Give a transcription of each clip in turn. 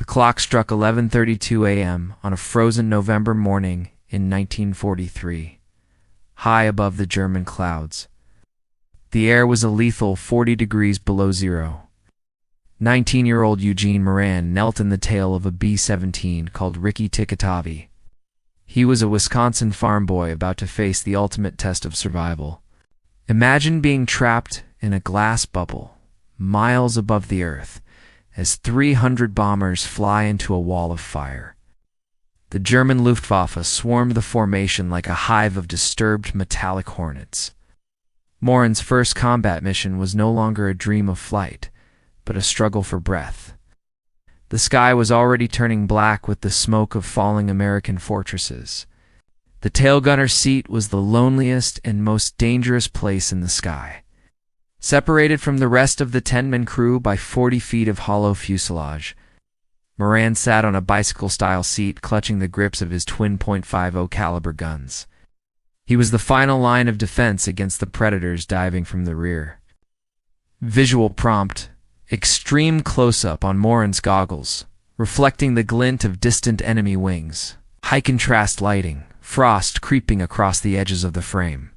The clock struck 11:32 a.m. on a frozen November morning in 1943, high above the German clouds. The air was a lethal 40 degrees below zero. 19-year-old Eugene Moran knelt in the tail of a B-17 called Ricky Tikatavi. He was a Wisconsin farm boy about to face the ultimate test of survival. Imagine being trapped in a glass bubble, miles above the earth, as 300 bombers fly into a wall of fire. The German Luftwaffe swarmed the formation like a hive of disturbed metallic hornets. Moran's first combat mission was no longer a dream of flight, but a struggle for breath. The sky was already turning black with the smoke of falling American fortresses. The tail gunner's seat was the loneliest and most dangerous place in the sky. Separated from the rest of the 10-man crew by 40 feet of hollow fuselage, Moran sat on a bicycle-style seat clutching the grips of his twin .50 caliber guns. He was the final line of defense against the predators diving from the rear. Visual prompt: extreme close-up on Moran's goggles, reflecting the glint of distant enemy wings. High-contrast lighting, frost creeping across the edges of the frame.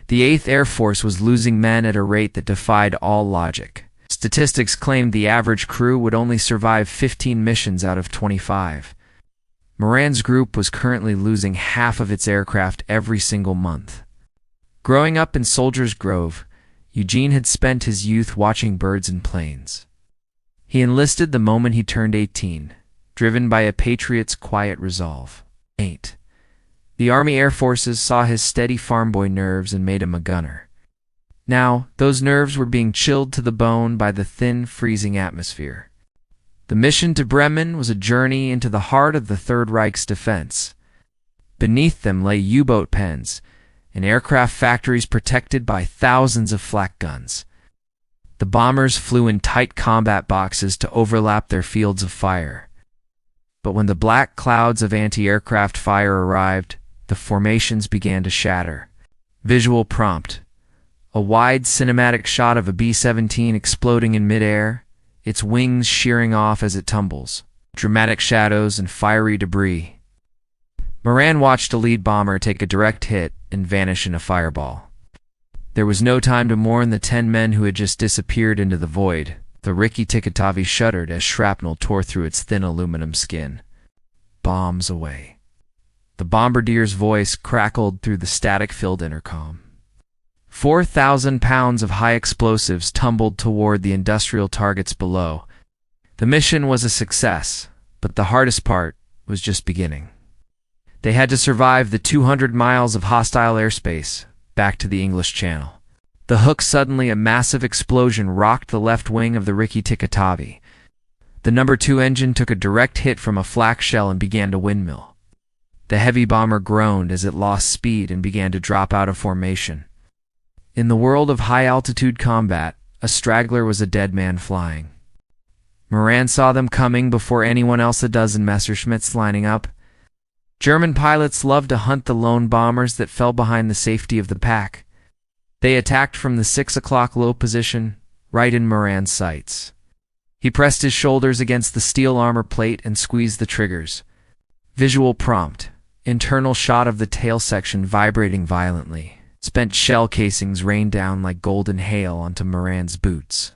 The 8th Air Force was losing men at a rate that defied all logic. Statistics claimed the average crew would only survive 15 missions out of 25. Moran's group was currently losing half of its aircraft every single month. Growing up in Soldiers Grove, Eugene had spent his youth watching birds and planes. He enlisted the moment he turned 18, driven by a patriot's quiet resolve. 8. The Army Air Forces saw his steady farm boy nerves and made him a gunner. Now, those nerves were being chilled to the bone by the thin, freezing atmosphere. The mission to Bremen was a journey into the heart of the Third Reich's defense. Beneath them lay U-boat pens and aircraft factories protected by thousands of flak guns. The bombers flew in tight combat boxes to overlap their fields of fire. But when the black clouds of anti-aircraft fire arrived, the formations began to shatter. Visual prompt: a wide cinematic shot of a B-17 exploding in midair, its wings shearing off as it tumbles. Dramatic shadows and fiery debris. Moran watched a lead bomber take a direct hit and vanish in a fireball. There was no time to mourn the 10 men who had just disappeared into the void. The Ricky Tikatavi shuddered as shrapnel tore through its thin aluminum skin. Bombs away. The bombardier's voice crackled through the static-filled intercom. 4,000 pounds of high explosives tumbled toward the industrial targets below. The mission was a success, but the hardest part was just beginning. They had to survive the 200 miles of hostile airspace back to the English Channel. The hook suddenly a massive explosion rocked the left wing of the Ricky Tikatavi. The No. 2 engine took a direct hit from a flak shell and began to windmill. The heavy bomber groaned as it lost speed and began to drop out of formation. In the world of high-altitude combat, a straggler was a dead man flying. Moran saw them coming before anyone else, a dozen Messerschmitts lining up. German pilots loved to hunt the lone bombers that fell behind the safety of the pack. They attacked from the 6 o'clock low position, right in Moran's sights. He pressed his shoulders against the steel armor plate and squeezed the triggers. Visual prompt: internal shot of the tail section vibrating violently. Spent shell casings rained down like golden hail onto Moran's boots.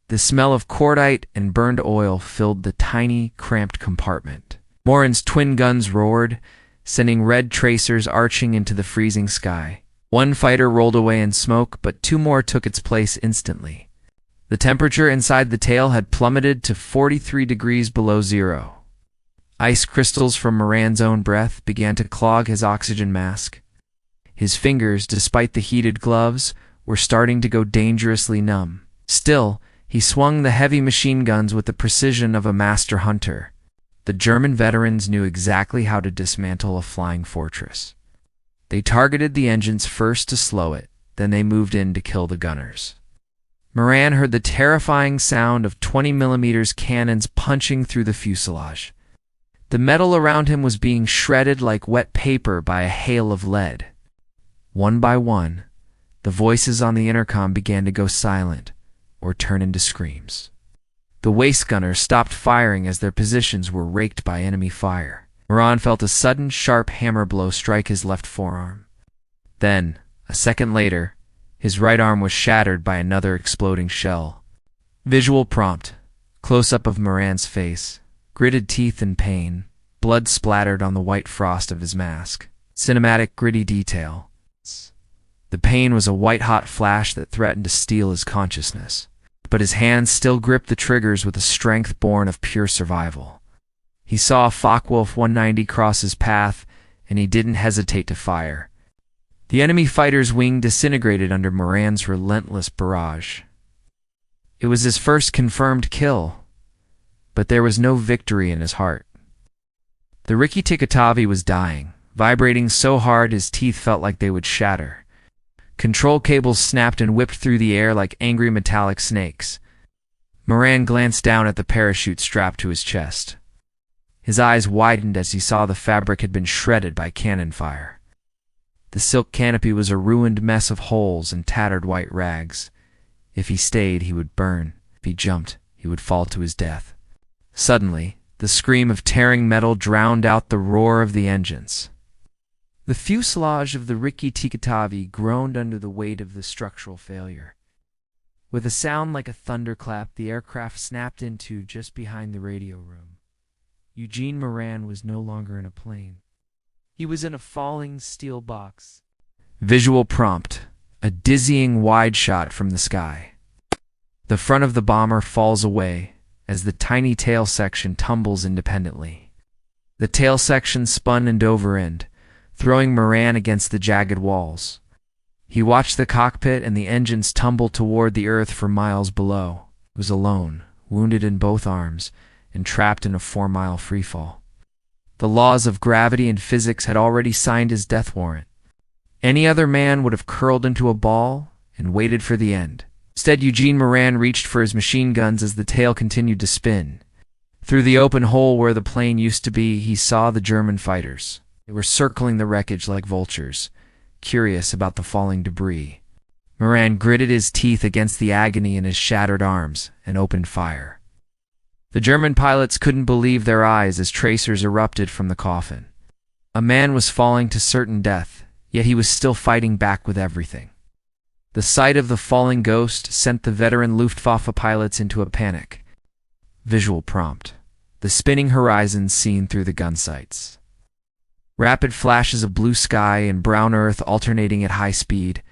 The smell of cordite and burned oil filled the tiny, cramped compartment. Moran's twin guns roared, sending red tracers arching into the freezing sky. One fighter rolled away in smoke, but 2 more took its place instantly. The temperature inside the tail had plummeted to 43 degrees below zero. Ice crystals from Moran's own breath began to clog his oxygen mask. His fingers, despite the heated gloves, were starting to go dangerously numb. Still, he swung the heavy machine guns with the precision of a master hunter. The German veterans knew exactly how to dismantle a flying fortress. They targeted the engines first to slow it, then they moved in to kill the gunners. Moran heard the terrifying sound of 20mm cannons punching through the fuselage. The metal around him was being shredded like wet paper by a hail of lead. One by one, the voices on the intercom began to go silent or turn into screams. The waist gunners stopped firing as their positions were raked by enemy fire. Moran felt a sudden, sharp hammer blow strike his left forearm. Then, a second later, his right arm was shattered by another exploding shell. Visual prompt. Close-up of Moran's face. Gritted teeth in pain. Blood splattered on the white frost of his mask. Cinematic, gritty detail. The pain was a white-hot flash that threatened to steal his consciousness. But his hands still gripped the triggers with a strength born of pure survival. He saw a Focke-Wulf 190 cross his path, and he didn't hesitate to fire. The enemy fighter's wing disintegrated under Moran's relentless barrage. It was his first confirmed kill, but there was no victory in his heart. The Rikki-Tikhotavi was dying, vibrating so hard his teeth felt like they would shatter. Control cables snapped and whipped through the air like angry metallic snakes. Moran glanced down at the parachute strapped to his chest. His eyes widened as he saw the fabric had been shredded by cannon fire. The silk canopy was a ruined mess of holes and tattered white rags. If he stayed, he would burn. If he jumped, he would fall to his death. Suddenly, the scream of tearing metal drowned out the roar of the engines. The fuselage of the Rikki-Tikhotavi groaned under the weight of the structural failure. With a sound like a thunderclap, the aircraft snapped into just behind the radio room. Eugene Moran was no longer in a plane. He was in a falling steel box. Visual prompt. A dizzying wide shot from the sky. The front of the bomber falls away as the tiny tail section tumbles independently. The tail section spun end over end, throwing Moran against the jagged walls. He watched the cockpit and the engines tumble toward the earth for miles below. He was alone, wounded in both arms, and trapped in a 4-mile freefall. The laws of gravity and physics had already signed his death warrant. Any other man would have curled into a ball and waited for the end. Instead, Eugene Moran reached for his machine guns as the tail continued to spin. Through the open hole where the plane used to be, he saw the German fighters. They were circling the wreckage like vultures, curious about the falling debris. Moran gritted his teeth against the agony in his shattered arms and opened fire. The German pilots couldn't believe their eyes as tracers erupted from the coffin. A man was falling to certain death, yet he was still fighting back with everything. The sight of the falling ghost sent the veteran Luftwaffe pilots into a panic. Visual prompt. The spinning horizons seen through the gun sights. Rapid flashes of blue sky and brown earth alternating at high speed.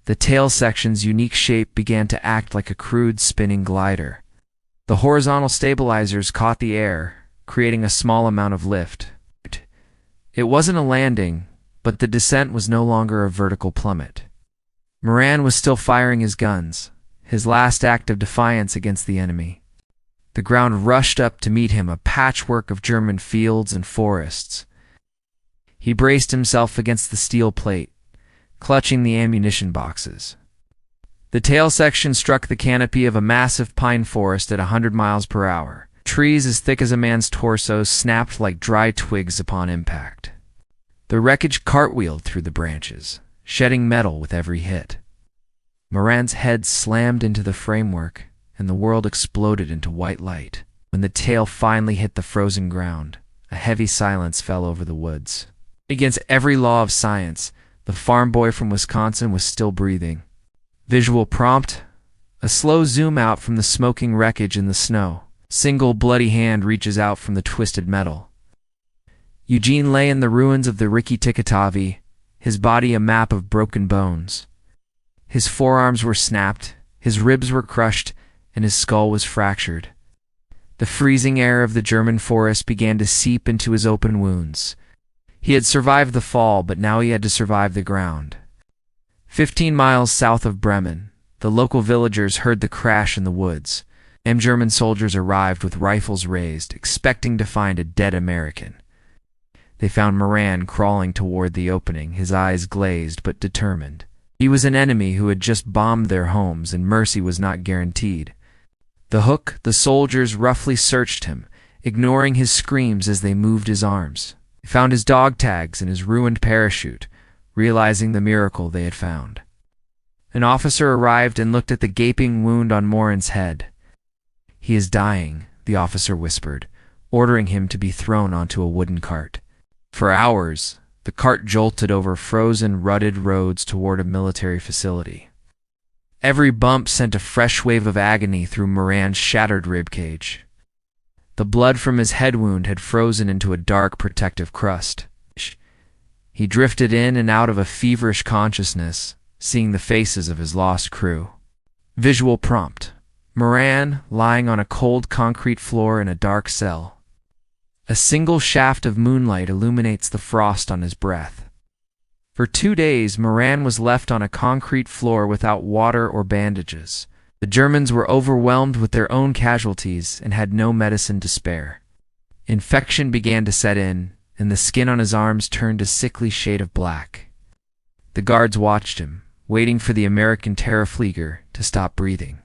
The tail section's unique shape began to act like a crude spinning glider. The horizontal stabilizers caught the air, creating a small amount of lift. It wasn't a landing, but the descent was no longer a vertical plummet. Moran was still firing his guns, his last act of defiance against the enemy. The ground rushed up to meet him, a patchwork of German fields and forests. He braced himself against the steel plate, clutching the ammunition boxes. The tail section struck the canopy of a massive pine forest at 100 miles per hour. Trees as thick as a man's torso snapped like dry twigs upon impact. The wreckage cartwheeled through the branches, shedding metal with every hit. Moran's head slammed into the framework, and the world exploded into white light. When the tail finally hit the frozen ground, a heavy silence fell over the woods. Against every law of science, the farm boy from Wisconsin was still breathing. Visual prompt. A slow zoom out from the smoking wreckage in the snow. Single bloody hand reaches out from the twisted metal. Eugene lay in the ruins of the Rikki-Tikhotavi, his body a map of broken bones. His forearms were snapped, his ribs were crushed, and his skull was fractured. The freezing air of the German forest began to seep into his open wounds. He had survived the fall, but now he had to survive the ground. 15 miles south of Bremen, the local villagers heard the crash in the woods. German soldiers arrived with rifles raised, expecting to find a dead American. They found Moran crawling toward the opening, his eyes glazed but determined. He was an enemy who had just bombed their homes, and mercy was not guaranteed. The soldiers roughly searched him, ignoring his screams as they moved his arms. They found his dog tags and his ruined parachute, realizing the miracle they had found. An officer arrived and looked at the gaping wound on Moran's head. "He is dying," the officer whispered, ordering him to be thrown onto a wooden cart. For hours, the cart jolted over frozen, rutted roads toward a military facility. Every bump sent a fresh wave of agony through Moran's shattered ribcage. The blood from his head wound had frozen into a dark, protective crust. He drifted in and out of a feverish consciousness, seeing the faces of his lost crew. Visual prompt: Moran lying on a cold concrete floor in a dark cell. A single shaft of moonlight illuminates the frost on his breath. For 2 days, Moran was left on a concrete floor without water or bandages. The Germans were overwhelmed with their own casualties and had no medicine to spare. Infection began to set in, and the skin on his arms turned a sickly shade of black. The guards watched him, waiting for the American Terrorflieger to stop breathing.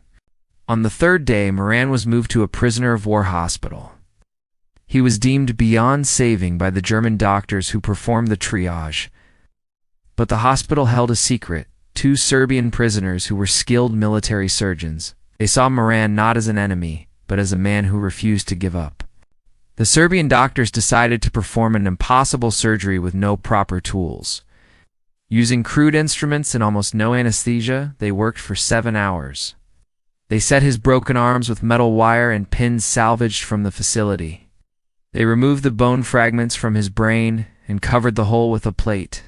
On the 3rd day, Moran was moved to a prisoner of war hospital. He was deemed beyond saving by the German doctors who performed the triage. But the hospital held a secret: 2 Serbian prisoners who were skilled military surgeons. They saw Moran not as an enemy, but as a man who refused to give up. The Serbian doctors decided to perform an impossible surgery with no proper tools. Using crude instruments and almost no anesthesia, they worked for 7 hours. They set his broken arms with metal wire and pins salvaged from the facility. They removed the bone fragments from his brain and covered the hole with a plate.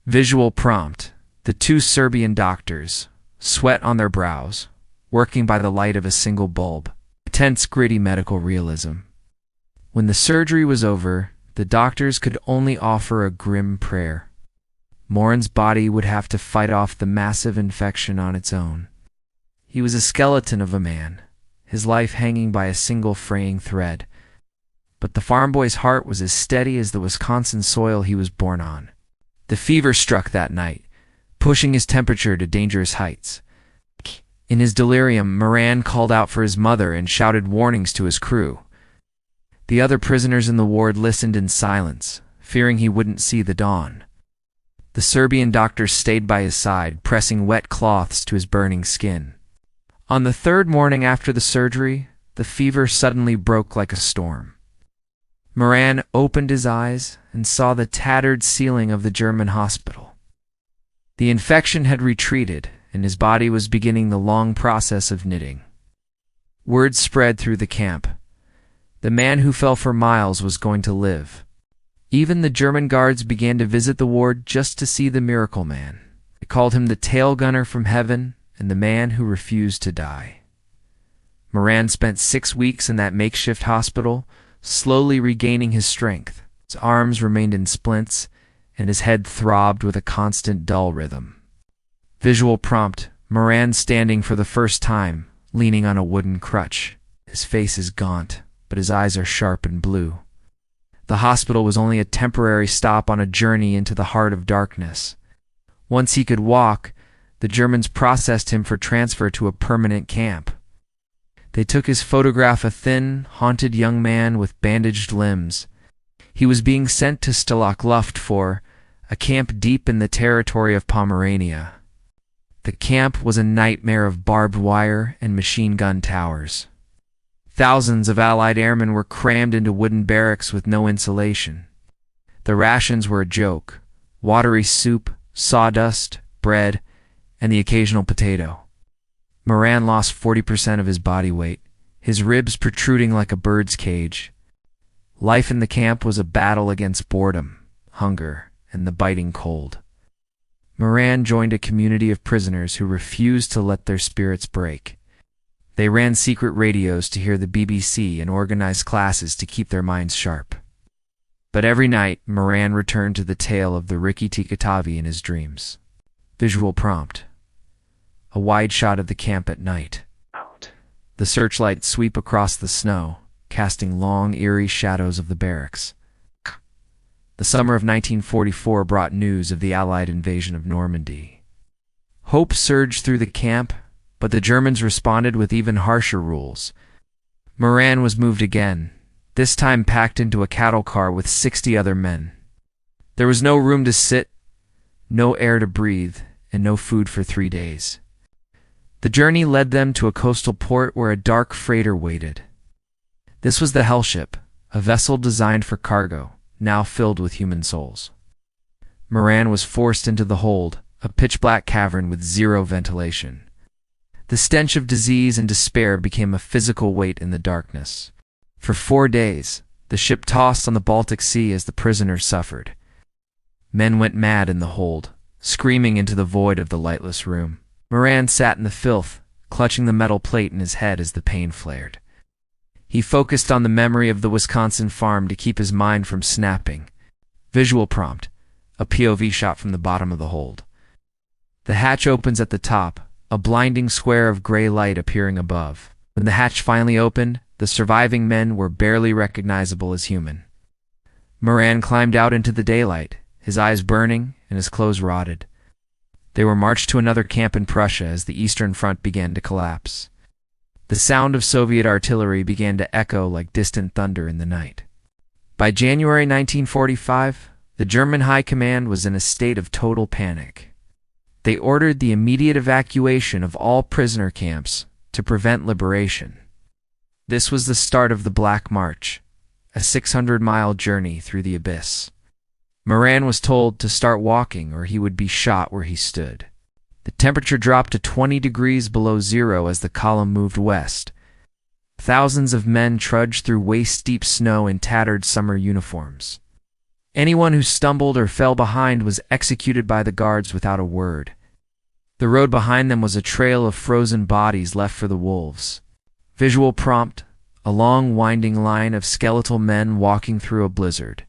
Visual prompt: the 2 Serbian doctors, sweat on their brows, working by the light of a single bulb. Tense, gritty medical realism. When the surgery was over, the doctors could only offer a grim prayer. Moran's body would have to fight off the massive infection on its own. He was a skeleton of a man, his life hanging by a single fraying thread. But the farm boy's heart was as steady as the Wisconsin soil he was born on. The fever struck that night, pushing his temperature to dangerous heights. In his delirium, Moran called out for his mother and shouted warnings to his crew. The other prisoners in the ward listened in silence, fearing he wouldn't see the dawn. The Serbian doctors stayed by his side, pressing wet cloths to his burning skin. On the 3rd morning after the surgery, the fever suddenly broke like a storm. Moran opened his eyes and saw the tattered ceiling of the German hospital. The infection had retreated, and his body was beginning the long process of knitting. Word spread through the camp: the man who fell for miles was going to live. Even the German guards began to visit the ward just to see the miracle man. They called him the tail gunner from heaven and the man who refused to die. Moran spent 6 weeks in that makeshift hospital, slowly regaining his strength. His arms remained in splints, and his head throbbed with a constant dull rhythm. Visual prompt: Moran standing for the first time, leaning on a wooden crutch. His face is gaunt, but his eyes are sharp and blue. The hospital was only a temporary stop on a journey into the heart of darkness. Once he could walk, the Germans processed him for transfer to a permanent camp. They took his photograph, a thin, haunted young man with bandaged limbs. He was being sent to Stalag Luft for a camp deep in the territory of Pomerania. The camp was a nightmare of barbed wire and machine gun towers. Thousands of Allied airmen were crammed into wooden barracks with no insulation. The rations were a joke: watery soup, sawdust, bread, and the occasional potato. Moran lost 40% of his body weight, his ribs protruding like a bird's cage. Life in the camp was a battle against boredom, hunger, and the biting cold. Moran joined a community of prisoners who refused to let their spirits break. They ran secret radios to hear the BBC and organized classes to keep their minds sharp. But every night, Moran returned to the tale of the Rikki-Tikki-Tavi in his dreams. Visual prompt: a wide shot of the camp at night. The searchlights sweep across the snow, casting long, eerie shadows of the barracks. The summer of 1944 brought news of the Allied invasion of Normandy. Hope surged through the camp, but the Germans responded with even harsher rules. Moran was moved again, this time packed into a cattle car with 60 other men. There was no room to sit, no air to breathe, and no food for 3 days. The journey led them to a coastal port where a dark freighter waited. This was the Hellship, a vessel designed for cargo, now filled with human souls. Moran was forced into the hold, a pitch-black cavern with zero ventilation. The stench of disease and despair became a physical weight in the darkness. For 4 days, the ship tossed on the Baltic Sea as the prisoners suffered. Men went mad in the hold, screaming into the void of the lightless room. Moran sat in the filth, clutching the metal plate in his head as the pain flared. He focused on the memory of the Wisconsin farm to keep his mind from snapping. Visual prompt, a POV shot from the bottom of the hold. The hatch opens at the top, a blinding square of gray light appearing above. When the hatch finally opened, the surviving men were barely recognizable as human. Moran climbed out into the daylight, his eyes burning and his clothes rotted. They were marched to another camp in Prussia as the Eastern Front began to collapse. The sound of Soviet artillery began to echo like distant thunder in the night. By January 1945, the German High Command was in a state of total panic. They ordered the immediate evacuation of all prisoner camps to prevent liberation. This was the start of the Black March, a 600-mile journey through the abyss. Moran was told to start walking or he would be shot where he stood. The temperature dropped to 20 degrees below zero as the column moved west. Thousands of men trudged through waist-deep snow in tattered summer uniforms. Anyone who stumbled or fell behind was executed by the guards without a word. The road behind them was a trail of frozen bodies left for the wolves. Visual prompt, a long winding line of skeletal men walking through a blizzard.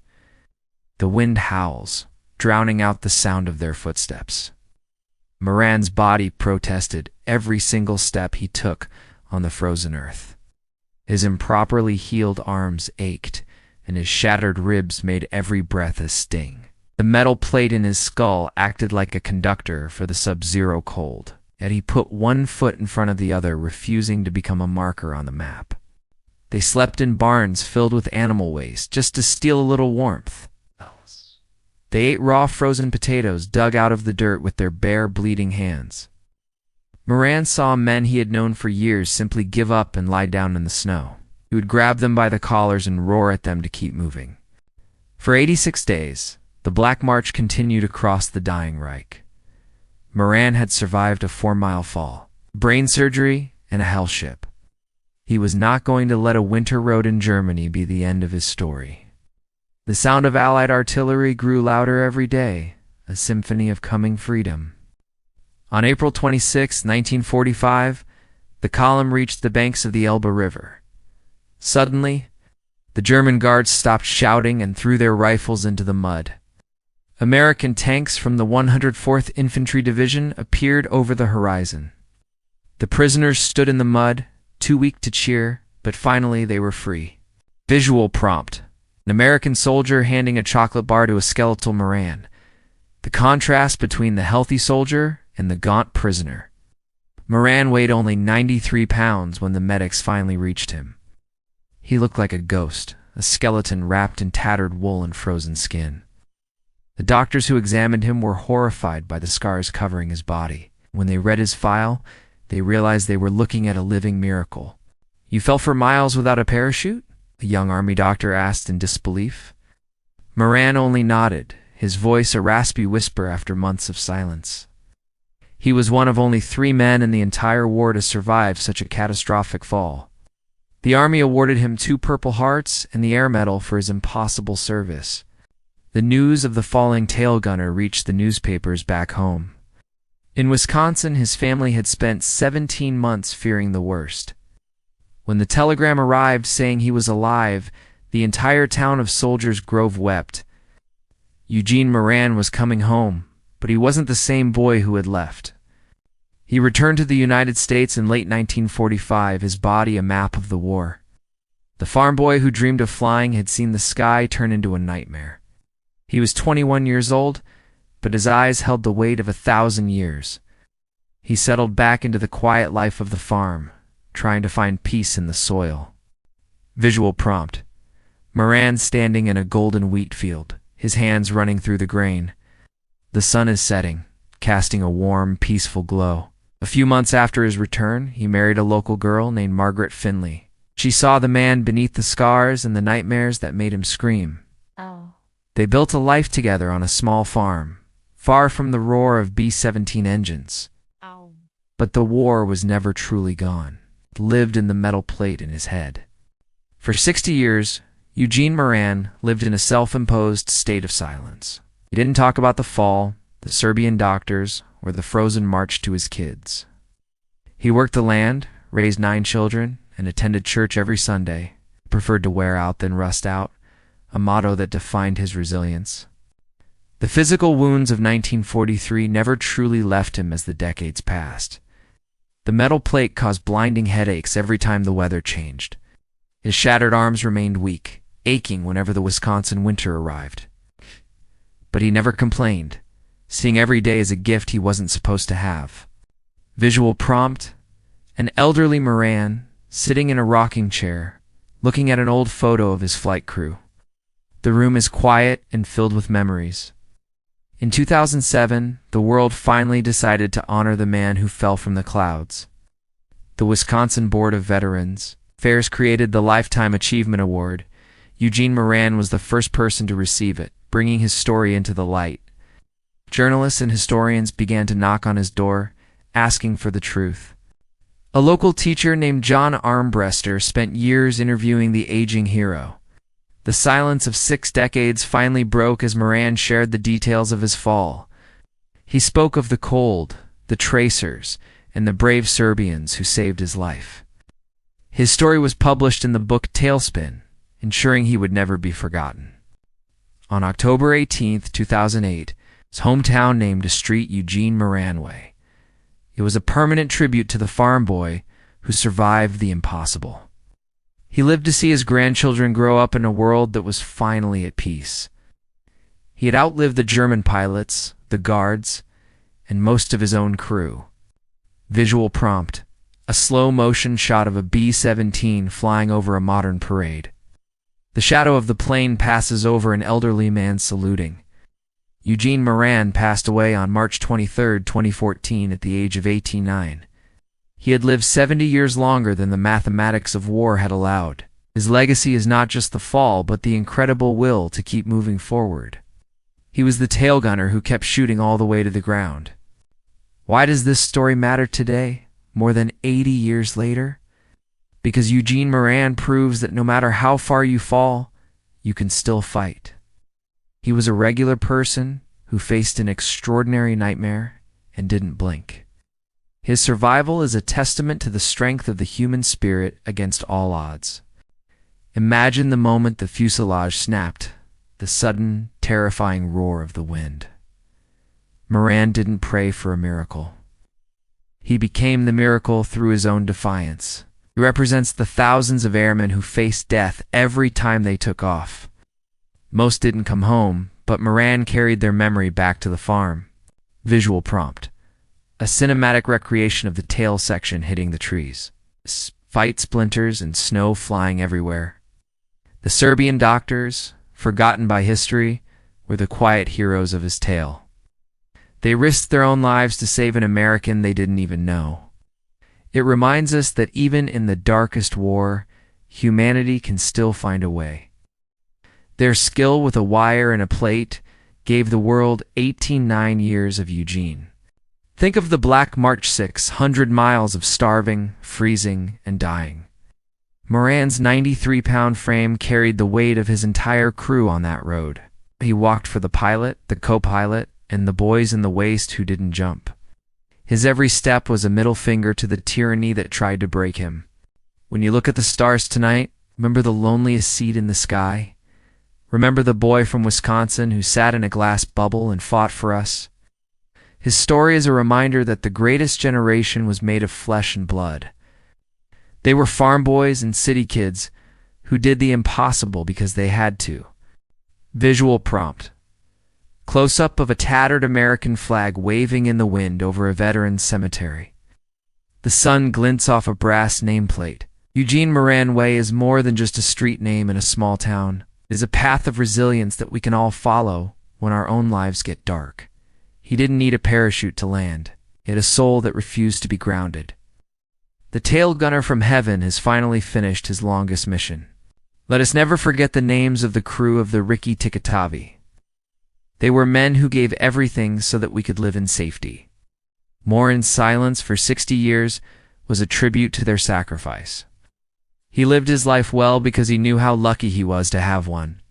The wind howls, drowning out the sound of their footsteps. Moran's body protested every single step he took on the frozen earth. His improperly healed arms ached, and his shattered ribs made every breath a sting. The metal plate in his skull acted like a conductor for the sub-zero cold, yet he put one foot in front of the other, refusing to become a marker on the map. They slept in barns filled with animal waste just to steal a little warmth. They ate raw frozen potatoes dug out of the dirt with their bare, bleeding hands. Moran saw men he had known for years simply give up and lie down in the snow. He would grab them by the collars and roar at them to keep moving. For 86 days, the Black March continued across the dying Reich. Moran had survived a 4-mile fall, brain surgery, and a hellship. He was not going to let a winter road in Germany be the end of his story. The sound of Allied artillery grew louder every day, a symphony of coming freedom. On April 26, 1945, the column reached the banks of the Elbe River. Suddenly, the German guards stopped shouting and threw their rifles into the mud. American tanks from the 104th Infantry Division appeared over the horizon. The prisoners stood in the mud, too weak to cheer, but finally they were free. Visual prompt. An American soldier handing a chocolate bar to a skeletal Moran. The contrast between the healthy soldier and the gaunt prisoner. Moran weighed only 93 pounds when the medics finally reached him. He looked like a ghost, a skeleton wrapped in tattered wool and frozen skin. The doctors who examined him were horrified by the scars covering his body. When they read his file, they realized they were looking at a living miracle. "You fell for miles without a parachute?" a young army doctor asked in disbelief. Moran only nodded, his voice a raspy whisper after months of silence. He was one of only 3 men in the entire war to survive such a catastrophic fall. The Army awarded him 2 Purple Hearts and the Air Medal for his impossible service. The news of the falling tail gunner reached the newspapers back home. In Wisconsin, his family had spent 17 months fearing the worst. When the telegram arrived saying he was alive, the entire town of Soldiers Grove wept. Eugene Moran was coming home, but he wasn't the same boy who had left. He returned to the United States in late 1945, his body a map of the war. The farm boy who dreamed of flying had seen the sky turn into a nightmare. He was 21 years old, but his eyes held the weight of 1,000 years. He settled back into the quiet life of the farm, trying to find peace in the soil. Visual prompt. Moran standing in a golden wheat field, his hands running through the grain. The sun is setting, casting a warm, peaceful glow. A few months after his return, he married a local girl named Margaret Finley. She saw the man beneath the scars and the nightmares that made him scream. Oh. They built a life together on a small farm, far from the roar of B-17 engines. Oh. But the war was never truly gone. It lived in the metal plate in his head. For 60 years, Eugene Moran lived in a self-imposed state of silence. He didn't talk about the fall, the Serbian doctors, or the frozen march to his kids. He worked the land, raised 9 children, and attended church every Sunday. He preferred to wear out than rust out, a motto that defined his resilience. The physical wounds of 1943 never truly left him as the decades passed. The metal plate caused blinding headaches every time the weather changed. His shattered arms remained weak, aching whenever the Wisconsin winter arrived. But he never complained, seeing every day as a gift he wasn't supposed to have. Visual prompt: an elderly Moran, sitting in a rocking chair, looking at an old photo of his flight crew. The room is quiet and filled with memories. In 2007, the world finally decided to honor the man who fell from the clouds. The Wisconsin Board of Veterans Affairs created the Lifetime Achievement Award. Eugene Moran was the first person to receive it, bringing his story into the light. Journalists and historians began to knock on his door, asking for the truth. A local teacher named John Armbruster spent years interviewing the aging hero. The silence of 6 decades finally broke as Moran shared the details of his fall. He spoke of the cold, the tracers, and the brave Serbians who saved his life. His story was published in the book Tailspin, ensuring he would never be forgotten. On October 18, 2008, his hometown named a street Eugene Moran Way. It was a permanent tribute to the farm boy who survived the impossible. He lived to see his grandchildren grow up in a world that was finally at peace. He had outlived the German pilots, the guards, and most of his own crew. Visual prompt: a slow-motion shot of a B-17 flying over a modern parade. The shadow of the plane passes over an elderly man saluting. Eugene Moran passed away on March 23, 2014 at the age of 89. He had lived 70 years longer than the mathematics of war had allowed. His legacy is not just the fall, but the incredible will to keep moving forward. He was the tail gunner who kept shooting all the way to the ground. Why does this story matter today, more than 80 years later? Because Eugene Moran proves that no matter how far you fall, you can still fight. He was a regular person who faced an extraordinary nightmare and didn't blink. His survival is a testament to the strength of the human spirit against all odds. Imagine the moment the fuselage snapped, the sudden, terrifying roar of the wind. Moran didn't pray for a miracle. He became the miracle through his own defiance. He represents the thousands of airmen who faced death every time they took off. Most didn't come home, but Moran carried their memory back to the farm. Visual prompt: a cinematic recreation of the tail section hitting the trees. Fight splinters and snow flying everywhere. The Serbian doctors, forgotten by history, were the quiet heroes of his tale. They risked their own lives to save an American they didn't even know. It reminds us that even in the darkest war, humanity can still find a way. Their skill with a wire and a plate gave the world 18 years of Eugene. Think of the Black March 600 miles of starving, freezing, and dying. Moran's 93-pound frame carried the weight of his entire crew on that road. He walked for the pilot, the co-pilot, and the boys in the waist who didn't jump. His every step was a middle finger to the tyranny that tried to break him. When you look at the stars tonight, remember the loneliest seat in the sky? Remember the boy from Wisconsin who sat in a glass bubble and fought for us? His story is a reminder that the greatest generation was made of flesh and blood. They were farm boys and city kids who did the impossible because they had to. Visual prompt: close-up of a tattered American flag waving in the wind over a veteran's cemetery. The sun glints off a brass nameplate. Eugene Moran Way is more than just a street name in a small town. It is a path of resilience that we can all follow when our own lives get dark. He didn't need a parachute to land. yet a soul that refused to be grounded. The tail gunner from heaven has finally finished his longest mission. Let us never forget the names of the crew of the WWII. They were men who gave everything so that we could live in safety. More in silence for 60 years was a tribute to their sacrifice. He lived his life well because he knew how lucky he was to have one.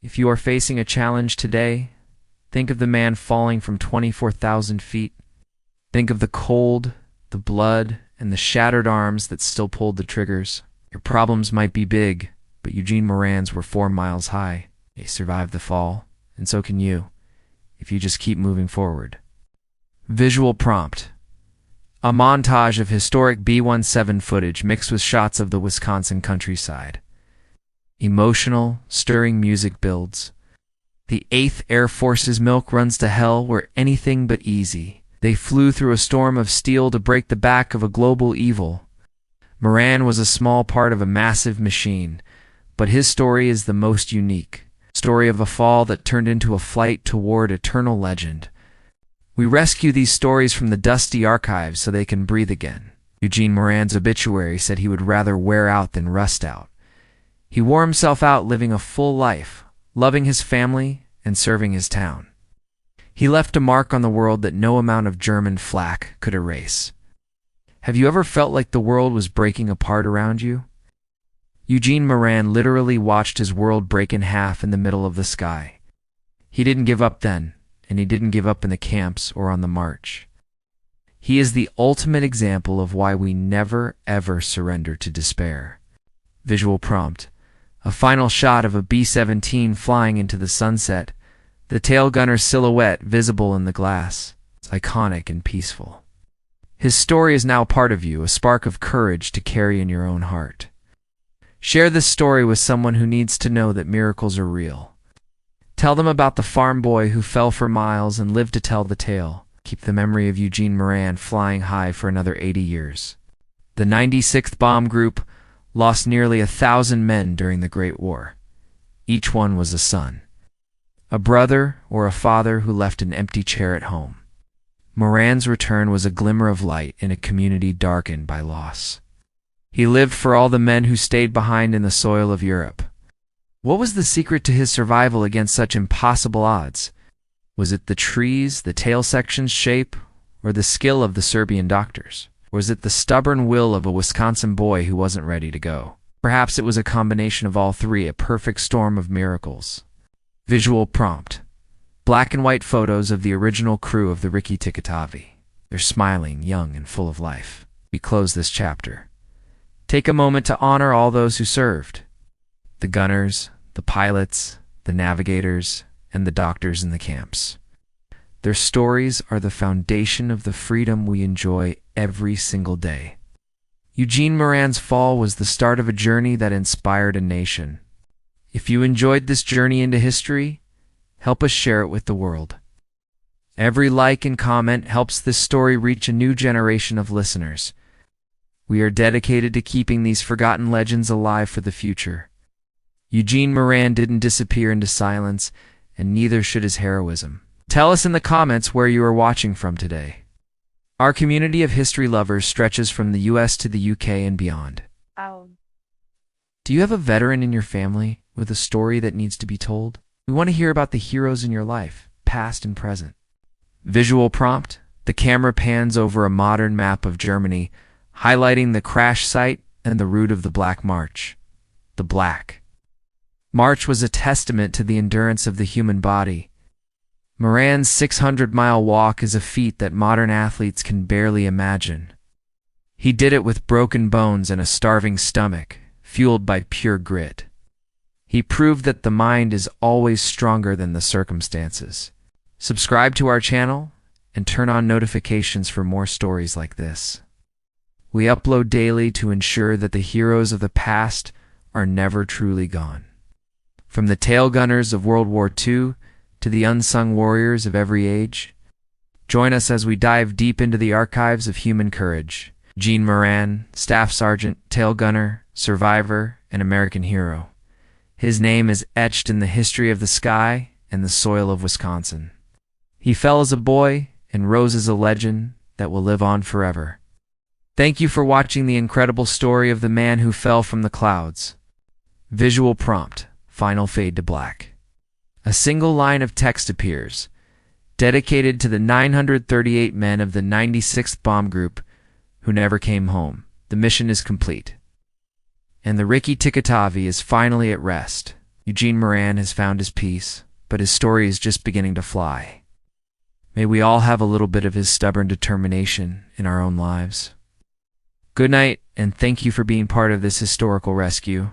If you are facing a challenge today, think of the man falling from 24,000 feet. Think of the cold, the blood, and the shattered arms that still pulled the triggers. Your problems might be big, but Eugene Moran's were 4 miles high. They survived the fall, and so can you, if you just keep moving forward. Visual prompt. A montage of historic B-17 footage mixed with shots of the Wisconsin countryside. Emotional, stirring music builds. The 8th Air Force's milk runs to hell were anything but easy. They flew through a storm of steel to break the back of a global evil. Moran was a small part of a massive machine, but his story is the most unique. Story of a fall that turned into a flight toward eternal legend. We rescue these stories from the dusty archives so they can breathe again. Eugene Moran's obituary said he would rather wear out than rust out. He wore himself out living a full life, loving his family and serving his town. He left a mark on the world that no amount of German flak could erase. Have you ever felt like the world was breaking apart around you? Eugene Moran literally watched his world break in half in the middle of the sky. He didn't give up then, and he didn't give up in the camps or on the march. He is the ultimate example of why we never ever surrender to despair. Visual prompt. A final shot of a B-17 flying into the sunset. The tail gunner's silhouette visible in the glass. It's iconic and peaceful. His story is now part of you, a spark of courage to carry in your own heart. Share this story with someone who needs to know that miracles are real. Tell them about the farm boy who fell for miles and lived to tell the tale. Keep the memory of Eugene Moran flying high for another 80 years. The 96th Bomb Group lost nearly 1,000 men during the Great War. Each one was a son. A brother or a father who left an empty chair at home. Moran's return was a glimmer of light in a community darkened by loss. He lived for all the men who stayed behind in the soil of Europe. What was the secret to his survival against such impossible odds? Was it the trees, the tail section's shape, or the skill of the Serbian doctors? Or was it the stubborn will of a Wisconsin boy who wasn't ready to go? Perhaps it was a combination of all three, a perfect storm of miracles. Visual prompt. Black and white photos of the original crew of the WWII. They're smiling, young, and full of life. We close this chapter. Take a moment to honor all those who served. The gunners, the pilots, the navigators, and the doctors in the camps. Their stories are the foundation of the freedom we enjoy every single day. Eugene Moran's fall was the start of a journey that inspired a nation. If you enjoyed this journey into history, help us share it with the world. Every like and comment helps this story reach a new generation of listeners. We are dedicated to keeping these forgotten legends alive for the future. Eugene Moran didn't disappear into silence, and neither should his heroism. Tell us in the comments where you are watching from today. Our community of history lovers stretches from the US to the UK and beyond. Do you have a veteran in your family with a story that needs to be told? We want to hear about the heroes in your life, past and present. Visual prompt. The camera pans over a modern map of Germany, highlighting the crash site and the route of the Black March. The Black March was a testament to the endurance of the human body. Moran's 600-mile walk is a feat that modern athletes can barely imagine. He did it with broken bones and a starving stomach, fueled by pure grit. He proved that the mind is always stronger than the circumstances. Subscribe to our channel and turn on notifications for more stories like this. We upload daily to ensure that the heroes of the past are never truly gone. From the tail gunners of World War II to the unsung warriors of every age, join us as we dive deep into the archives of human courage. Eugene Moran, Staff Sergeant, tail gunner, survivor, and American hero. His name is etched in the history of the sky and the soil of Wisconsin. He fell as a boy and rose as a legend, that will live on forever. Thank you for watching the incredible story of the man who fell from the clouds. Visual prompt, final fade to black. A single line of text appears, dedicated to the 938 men of the 96th Bomb Group who never came home. The mission is complete. And the Rikki-Tikki-Tavi is finally at rest. Eugene Moran has found his peace, but his story is just beginning to fly. May we all have a little bit of his stubborn determination in our own lives. Good night, and thank you for being part of this historical rescue.